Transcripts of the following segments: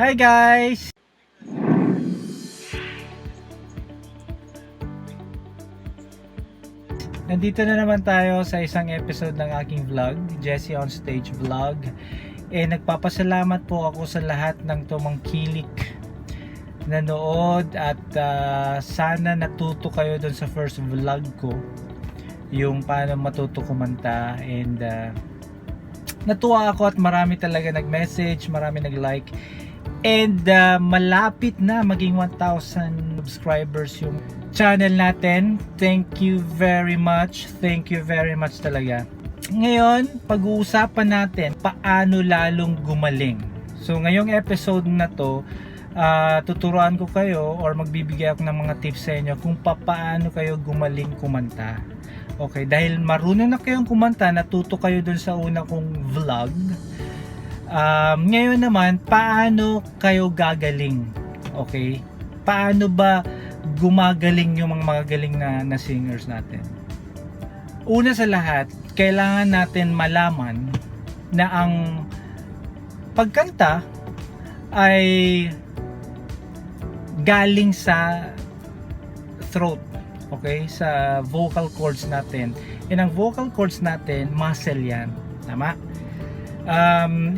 Hi guys! Nandito na naman tayo sa isang episode ng aking vlog, Jesse on Stage Vlog. Nagpapasalamat po ako sa lahat ng tumangkilik, nanood at sana natuto kayo dun sa first vlog ko, yung paano matuto kumanta, and natuwa ako at marami talaga nag-message, marami nag-like, and malapit na maging 1,000 subscribers yung channel natin. Thank you very much talaga. Ngayon, pag-uusapan natin paano lalong gumaling. So ngayong episode na to, tuturuan ko kayo or magbibigay ako ng mga tips sa inyo kung paano kayo gumaling kumanta. Okay, dahil marunong na kayong kumanta, natuto kayo dun sa una kong vlog. Ngayon naman, paano kayo gagaling? Okay? Paano ba gumagaling yung mga magagaling na singers natin? Una sa lahat, kailangan natin malaman na ang pagkanta ay galing sa throat. Okay? Sa vocal cords natin. And ang vocal cords natin, muscle yan. Tama?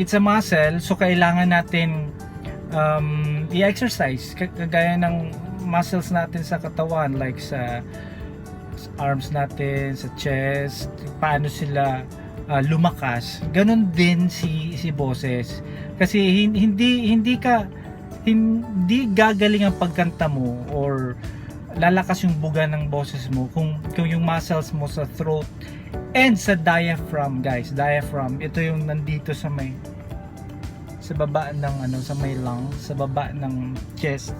It's a muscle, so kailangan natin i-exercise kagaya ng muscles natin sa katawan, like sa arms natin, sa chest, paano sila lumakas. Ganon din si boses, kasi hindi gagaling ang pagkanta mo or lalakas yung buga ng boses mo kung yung muscles mo sa throat and sa diaphragm. Guys, diaphragm, ito yung nandito sa baba ng sa may lungs, sa baba ng chest.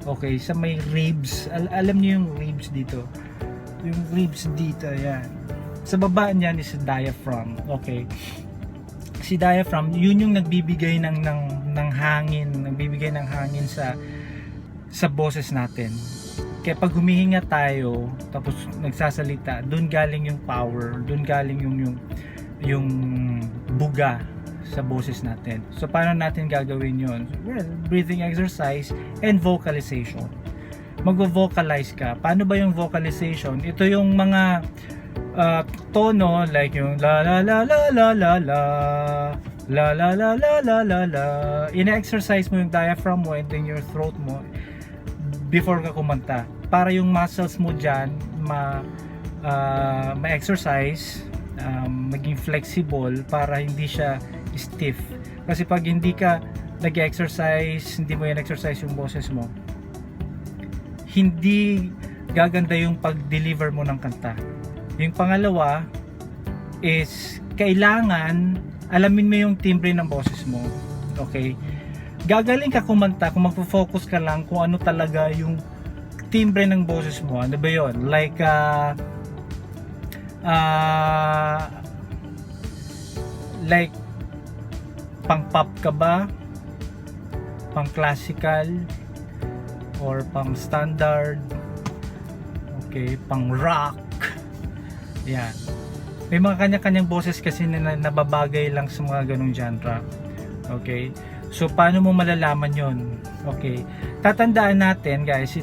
Okay, sa may ribs. Alam niyo yung ribs dito. Yung ribs dito, yan. Sa baba niyan is diaphragm. Okay. Si diaphragm, yun yung nagbibigay ng hangin, nagbibigay ng hangin sa boses natin. Kaya pag humihinga tayo, tapos nagsasalita, doon galing yung power, doon galing yung buga sa boses natin. So paano natin gagawin yun? Well, breathing exercise and vocalization. Magvo-vocalize ka. Paano ba yung vocalization? Ito yung mga tono, like yung la la la la la la la la la la la la la la. Ina-exercise mo yung diaphragm mo and then your throat mo before ka kumanta, para yung muscles mo dyan ma-exercise, maging flexible, para hindi siya stiff. Kasi pag hindi ka nag-exercise, hindi mo yan exercise yung boses mo, hindi gaganda yung pag-deliver mo ng kanta. Yung pangalawa is kailangan alamin mo yung timbre ng boses mo. Okay? Gagaling ka kumanta kung magfo-focus ka lang kung ano talaga yung timbre ng boses mo. Ano ba yun? Like like pang pop ka ba? Pang classical? Or pang standard? Okay, pang rock? Yan. May mga kanya-kanyang boses kasi na nababagay lang sa mga ganong genre. Okay? So, paano mo malalaman yon? Okay. Tatandaan natin, guys,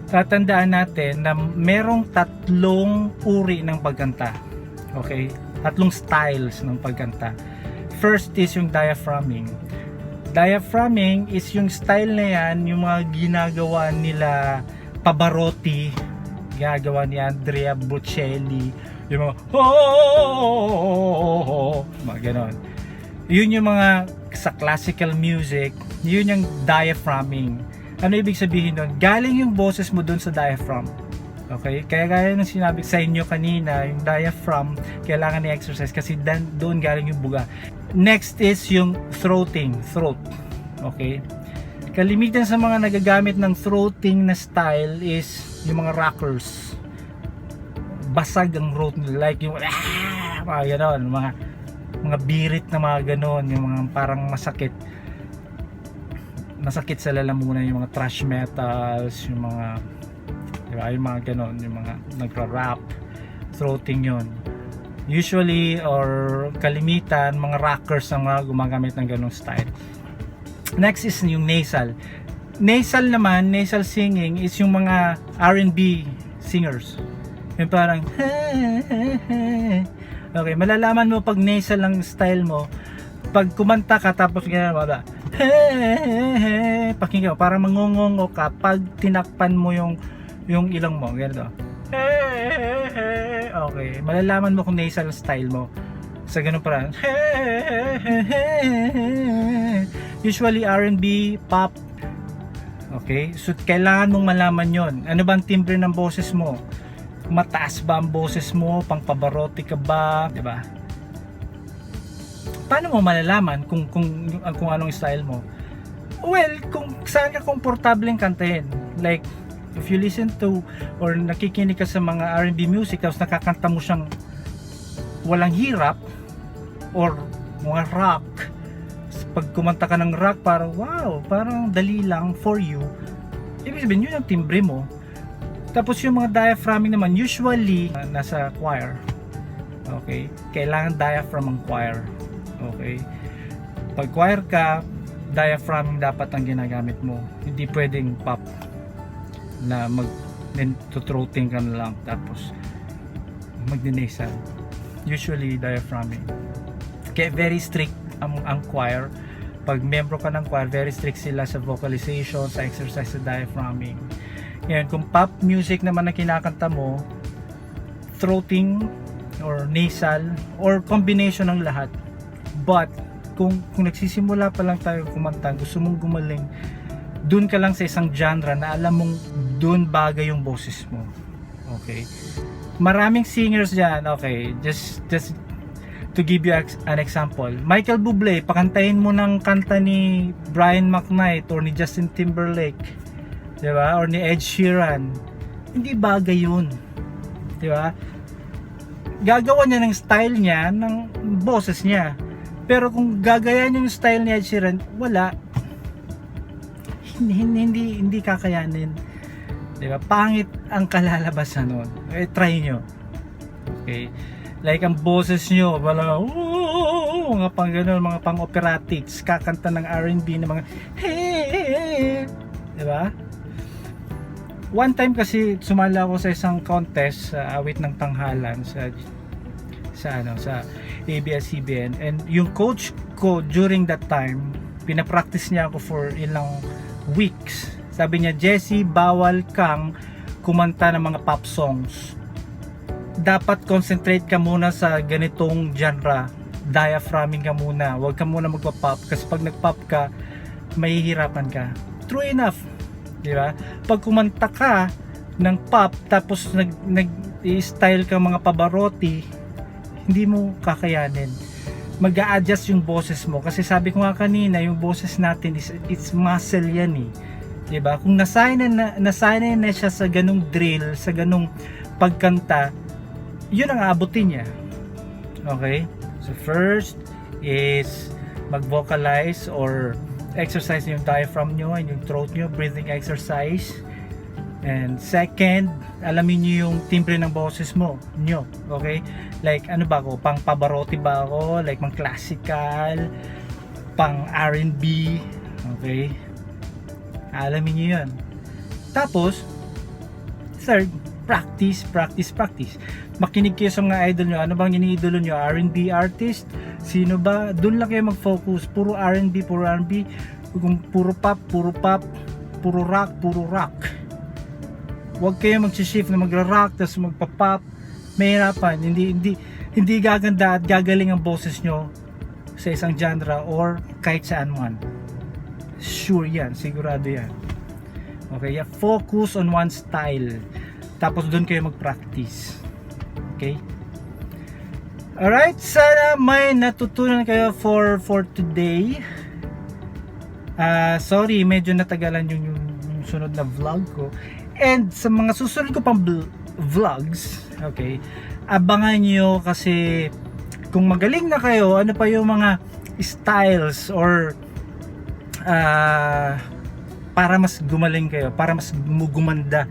tatandaan natin na merong tatlong uri ng pagkanta. Okay? Tatlong styles ng pagkanta. First is yung diaphragming. Diaphragming is yung style na yan, yung mga ginagawa nila Pavarotti, ginagawa ni Andrea Bocelli, yung mga mga ganon. Yun yung mga sa classical music, yun yung diaphragming. Ano ibig sabihin nun? Galing yung boses mo dun sa diaphragm. Okay? Kaya gaya ng sinabi sa inyo kanina, yung diaphragm, kailangan i-exercise kasi doon galing yung buga. Next is yung throating. Throat. Okay? Kalimitan sa mga nagagamit ng throating na style is yung mga rockers. Basag ang throat nila. Like yung mga ganon. Mga birit na mga ganon. Yung mga parang masakit sa lalamunan, yung mga thrash metals, yung mga, diba, yung mga ganon, yung mga nagra-rap, throating yon. Usually or kalimitan mga rockers ang mga gumagamit ng ganong style. Next is yung nasal. Nasal naman, nasal singing is yung mga R&B singers. Yung parang okay, malalaman mo pag nasal lang style mo pag kumanta ka tapos ganyan wala pakinggan mo, parang mangungungo ka pag tinakpan mo yung ilong mo, ganito. Okay, malalaman mo kung nasal style mo sa ganun parang usually R&B, pop. Okay, so kailangan mong malaman yon. Ano ba ang timbre ng boses mo? Mataas ba ang boses mo? Pang Pavarotti ka ba? Diba? Paano mo malalaman kung anong style mo? Well, kung saan ka komportableng kantahin. Like, if you listen to or nakikinig ka sa mga R&B music tapos nakakanta mo siyang walang hirap or mga rock, pag kumanta ka ng rock parang wow, parang dali lang for you, ibig sabihin yun ang timbre mo. Tapos yung mga diaphragming naman usually nasa choir. Okay, kailangan diaphragm ang choir. Okay, pag choir ka, diaphragming dapat ang ginagamit mo, hindi pwedeng pop na mag-throating ka na lang tapos mag-nasal. Usually diaphragming. Kaya very strict ang choir. Pag membro ka ng choir, very strict sila sa vocalization, sa exercise sa diaphragming. Yan, kung pop music naman na kinakanta mo, throating or nasal or combination ng lahat. But kung nagsisimula pa lang tayo kumanta, gusto mong gumaling, dun ka lang sa isang genre na alam mong dun bagay yung boses mo. Okay, maraming singers dyan. Okay, just to give you an example, Michael Bublé, pakantahin mo ng kanta ni Brian McKnight or ni Justin Timberlake, diba? Or ni Ed Sheeran, hindi bagay yun, diba? Gagawa niya ng style niya, ng boses niya, pero kung gagayan yung style ni Ed Sheeran, wala, hindi kakayanin, diba? Pangit ang kalalabasan nun. Try nyo. Okay, like ang boses nyo wala, mga pang ganun, mga pang operatics, kakanta ng R&B na mga hey, diba? One time kasi sumala ako sa isang contest sa awit ng tanghalan sa ABS-CBN, and yung coach ko during that time, pinapractice niya ako for ilang weeks. Sabi niya, Jesse, bawal kang kumanta ng mga pop songs, dapat concentrate ka muna sa ganitong genre, diaphragming ka muna, huwag ka muna magpa-pop kasi pag nag-pop ka mahihirapan ka. True enough, di ba? Pag kumanta ka ng pop tapos nag-style ka mga Pavarotti, hindi mo kakayanin. Mag-a-adjust yung boses mo kasi sabi ko nga kanina, yung boses natin it's muscle yan eh, di ba? Kung nasanay na siya sa ganung drill, sa ganung pagkanta, yun ang aabutin niya. Okay? So first is mag-vocalize or exercise yung diaphragm nyo and yung throat nyo, breathing exercise. And second, alamin nyo yung timbre ng boses mo nyo. Okay? Like ano ba ako? Pang Pavarotti ba ako? Like pang classical, pang R&B. Okay? Alamin nyo yun. Tapos third, practice. Makinig kayo sa mga idol nyo. Ano bang iniidolo nyo? R&B artist? Sino ba? Doon lang kayo mag-focus. Puro R&B. Kung puro pop, puro rock. Huwag kayo mag-shift na magra-rock tapos magpa-pop. Mahirapan. Hindi gaganda at gagaling ang boses nyo sa isang genre or kahit saan man. Sure yan. Sigurado yan. Okay? Focus on one style. Tapos doon kayo mag-practice. Okay? Alright, sana may natutunan kayo for today. Sorry, medyo natagalan yung sunod na vlog ko. And sa mga susunod ko pang vlogs, okay, abangan nyo kasi kung magaling na kayo, ano pa yung mga styles or para mas gumaling kayo, para mas gumanda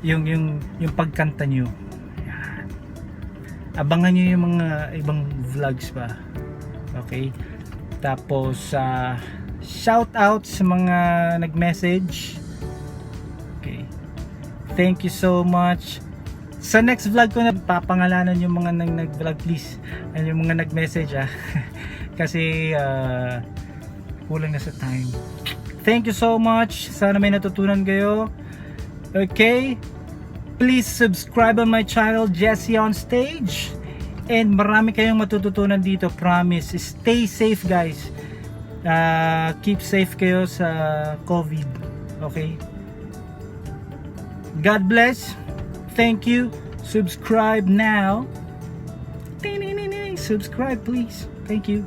yung pagkanta nyo. Ayan. Abangan nyo yung mga ibang vlogs pa. Okay? Tapos shout out sa mga nag-message. Okay. Thank you so much. Sa next vlog ko na papangalanan yung mga nag-vlog, please. And yung mga nag-message kasi kulang na sa time. Thank you so much. Sana may natutunan kayo. Okay. Please subscribe on my channel, Jesse on Stage. And marami kayong matututunan dito, promise. Stay safe, guys. Keep safe kayo sa COVID. Okay? God bless. Thank you. Subscribe now. Subscribe, please. Thank you.